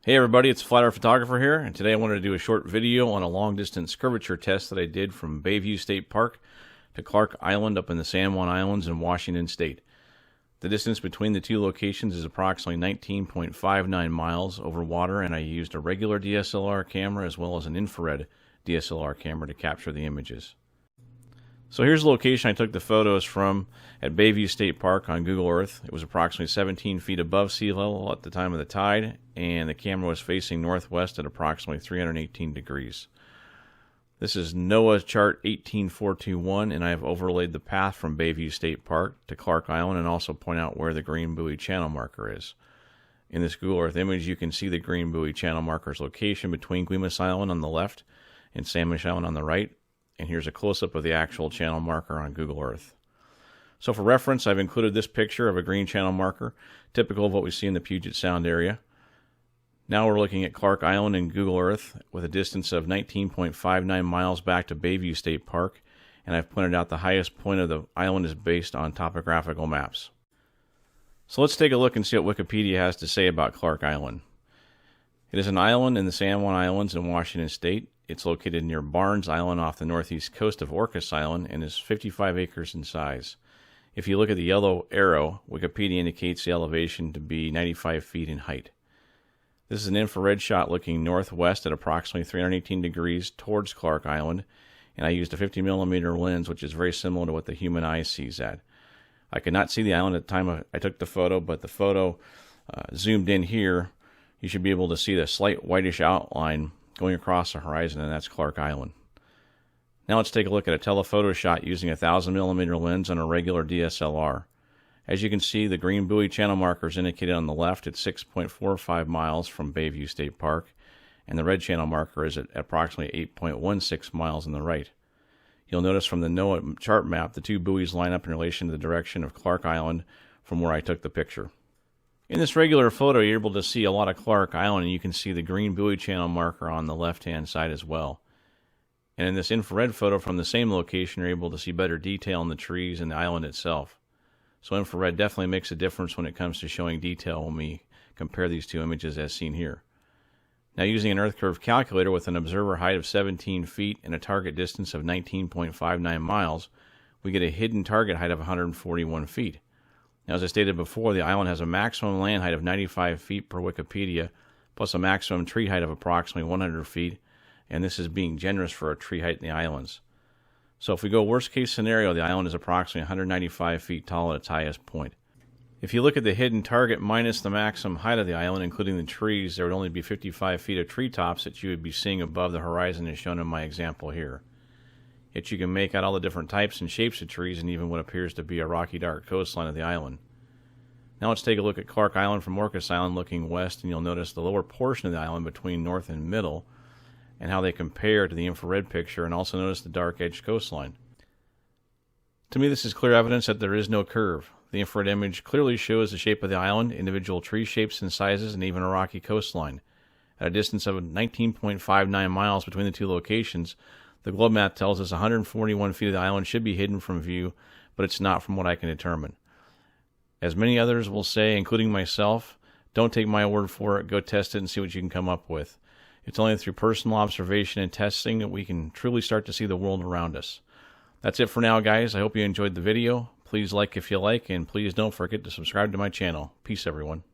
Hey everybody, it's Flat Earth Photographer here, and today I wanted to do a short video on a long-distance curvature test that I did from Bayview State Park to Clark Island up in the San Juan Islands in Washington State. The distance between the two locations is approximately 19.59 miles over water, and I used a regular DSLR camera as well as an infrared DSLR camera to capture the images. So here's the location I took the photos from at Bayview State Park on Google Earth. It was approximately 17 feet above sea level at the time of the tide, and the camera was facing northwest at approximately 318 degrees. This is NOAA chart 18421, and I have overlaid the path from Bayview State Park to Clark Island and also point out where the green buoy channel marker is. In this Google Earth image, you can see the green buoy channel marker's location between Guimas Island on the left and Sandwich Island on the right. And here's a close-up of the actual channel marker on Google Earth. So for reference, I've included this picture of a green channel marker, typical of what we see in the Puget Sound area. Now we're looking at Clark Island in Google Earth with a distance of 19.59 miles back to Bayview State Park, and I've pointed out the highest point of the island is based on topographical maps. So let's take a look and see what Wikipedia has to say about Clark Island. It is an island in the San Juan Islands in Washington State. It's located near Barnes Island off the northeast coast of Orcas Island and is 55 acres in size. If you look at the yellow arrow, Wikipedia indicates the elevation to be 95 feet in height. This is an infrared shot looking northwest at approximately 318 degrees towards Clark Island, and I used a 50mm lens, which is very similar to what the human eye sees at. I could not see the island at the time I took the photo, but the photo zoomed in here, you should be able to see the slight whitish outline going across the horizon, and that's Clark Island. Now let's take a look at a telephoto shot using a 1000mm lens on a regular DSLR. As you can see, the green buoy channel marker is indicated on the left at 6.45 miles from Bayview State Park, and the red channel marker is at approximately 8.16 miles on the right. You'll notice from the NOAA chart map, the two buoys line up in relation to the direction of Clark Island from where I took the picture. In this regular photo, you're able to see a lot of Clark Island, and you can see the green buoy channel marker on the left-hand side as well. And in this infrared photo from the same location, you're able to see better detail in the trees and the island itself. So infrared definitely makes a difference when it comes to showing detail when we compare these two images as seen here. Now, using an earth curve calculator with an observer height of 17 feet and a target distance of 19.59 miles, we get a hidden target height of 141 feet. Now, as I stated before, the island has a maximum land height of 95 feet per Wikipedia, plus a maximum tree height of approximately 100 feet, and this is being generous for a tree height in the islands. So if we go worst case scenario, the island is approximately 195 feet tall at its highest point. If you look at the hidden target minus the maximum height of the island, including the trees, there would only be 55 feet of treetops that you would be seeing above the horizon as shown in my example here. Yet you can make out all the different types and shapes of trees and even what appears to be a rocky dark coastline of the island. Now let's take a look at Clark Island from Orcas Island looking west, and you'll notice the lower portion of the island between north and middle and how they compare to the infrared picture, and also notice the dark edge coastline. To me, this is clear evidence that there is no curve. The infrared image clearly shows the shape of the island, individual tree shapes and sizes, and even a rocky coastline. At a distance of 19.59 miles between the two locations, the globe map tells us 141 feet of the island should be hidden from view, but it's not from what I can determine. As many others will say, including myself, don't take my word for it, go test it and see what you can come up with. It's only through personal observation and testing that we can truly start to see the world around us. That's it for now, guys. I hope you enjoyed the video. Please like if you like, and please don't forget to subscribe to my channel. Peace, everyone.